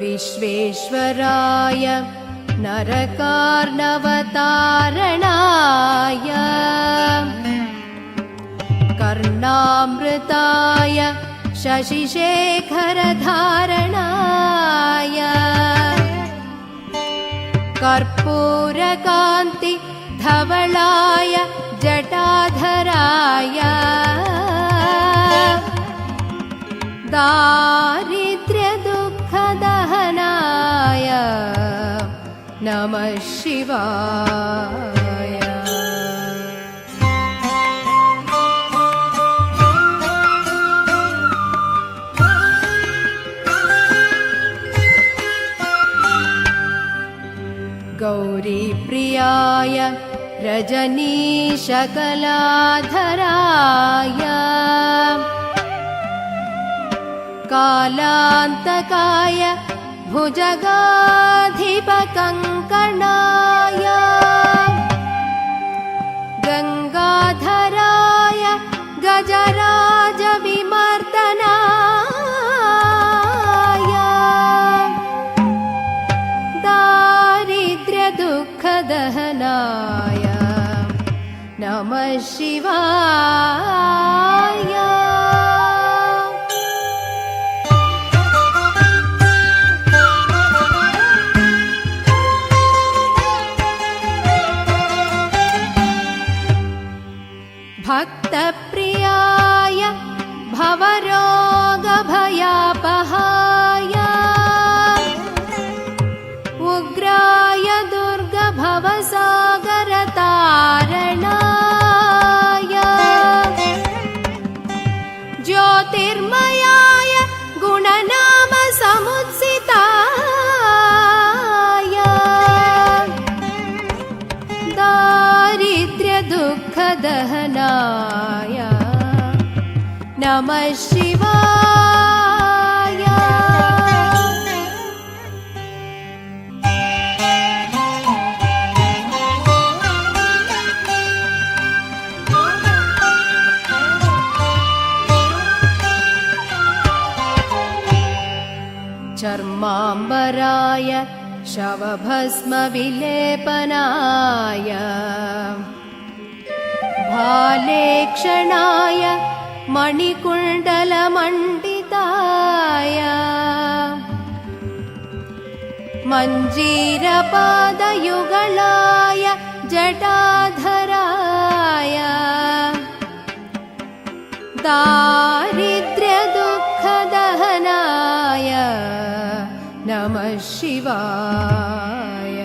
विश्वेश्वराय नरकार्णवतारणाय कर्णामृताय शशिशेखरधारणाय कर्पूरकान्ति धवलाय जटाधराय दारिद्र्यदुःखदहनाय नमः शिवाय। गौरीप्रियाय रजनीशकलाधराय कालान्तकाय भुजगाधिपकङ्कणाय गङ्गाधराय गजराजविमर्दनाय दारिद्र्यदुःखदहनाय नमः शिवाय। भक्तप्रियाय भवरोगभयापहाय उग्राय दुर्गभवसागरतारणाय ज्योतिर्मयाय गुणनामसमुत्सिताय दारिद्र्यदुःखदहनाय नमः शिवाय। चर्माम्बराय शवभस्मविलेपनाय भालेक्षणाय मणिकुण्डलमण्डिताय मञ्जीरपादयुगलाय जटाधराय दारिद्र्यदुःखदहनाय नमः शिवाय।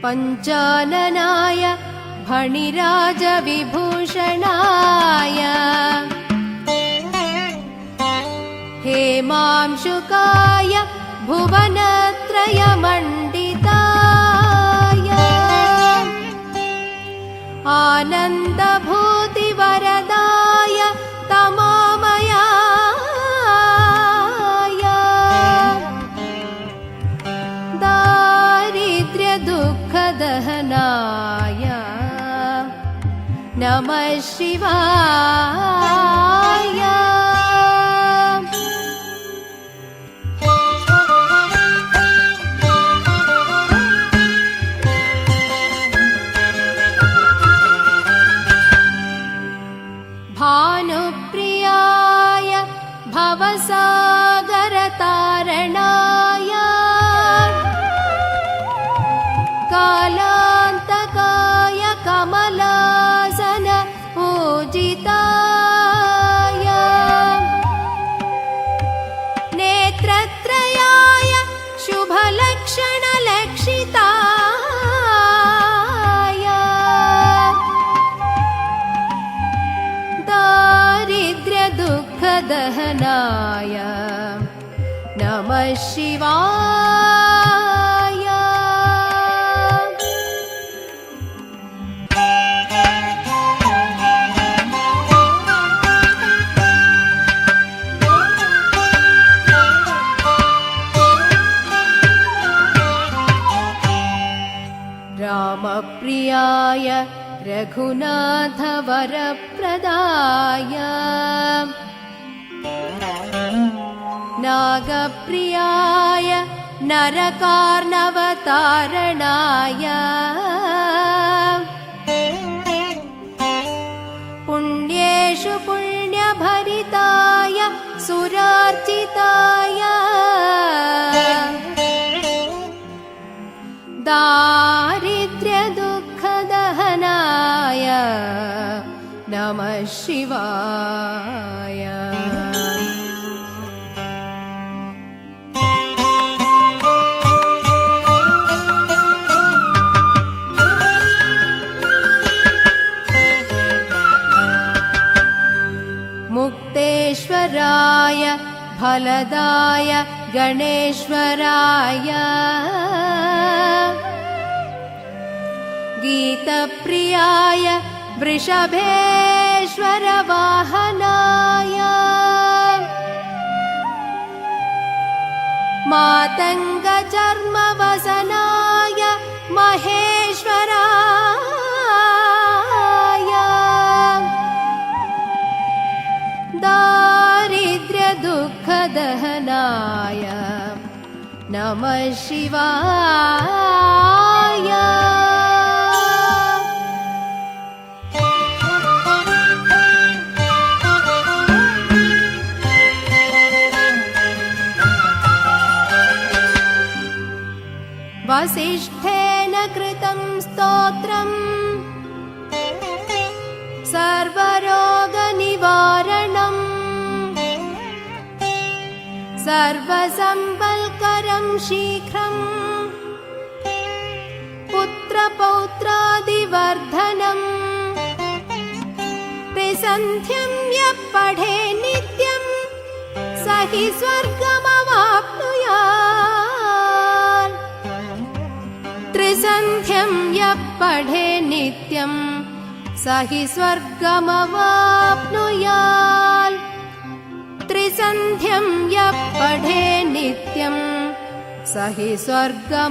पञ्चाननाय फणिराजविभूषणाय हेमांशुकाय भुवनत्रयमण्डिताय आनन्दभूतिवरदाय तमोमयाय दारिद्र्यदुःखदहनाय नमः शिवाय। भानुप्रियाय भवसागरतारणाय कालान्तकाय कमलासन पूजिताय नेत्रत्रयाय शुभलक्षणलक्षिताय दारिद्र्यदुःखदहनाय नमः शिवाय। रघुनाथ वरप्रदाय नागप्रियाय नरकार्णवतारणाय पुण्येषु पुण्यभरिताय सुरार्चिताय दारिद्र्यदुःखदहनाय नमः शिवाय। मुक्तेश्वराय फलदाय गणेश्वराय गीतप्रियाय वृषभेश्वरवाहनाय मातङ्गचर्मवसनाय महेश्वराय दारिद्र्यदुःखदहनाय नमः शिवाय। वसिष्ठेन कृतं स्तोत्रम् सर्वरोगनिवारणम् सर्वसम्पल्करं शीघ्रम् पुत्रपौत्रादिवर्धनम् त्रिसन्ध्यं यः पठे नित्यं स हि स्वर्गमवाप्नुयात्। त्रिसन्ध्यं यः पठे नित्यं स हि स्वर्गमवाप्नुयात्। त्रिसन्ध्यं यः पठे नित्यं स हि स्वर्गमवाप्नुयात्।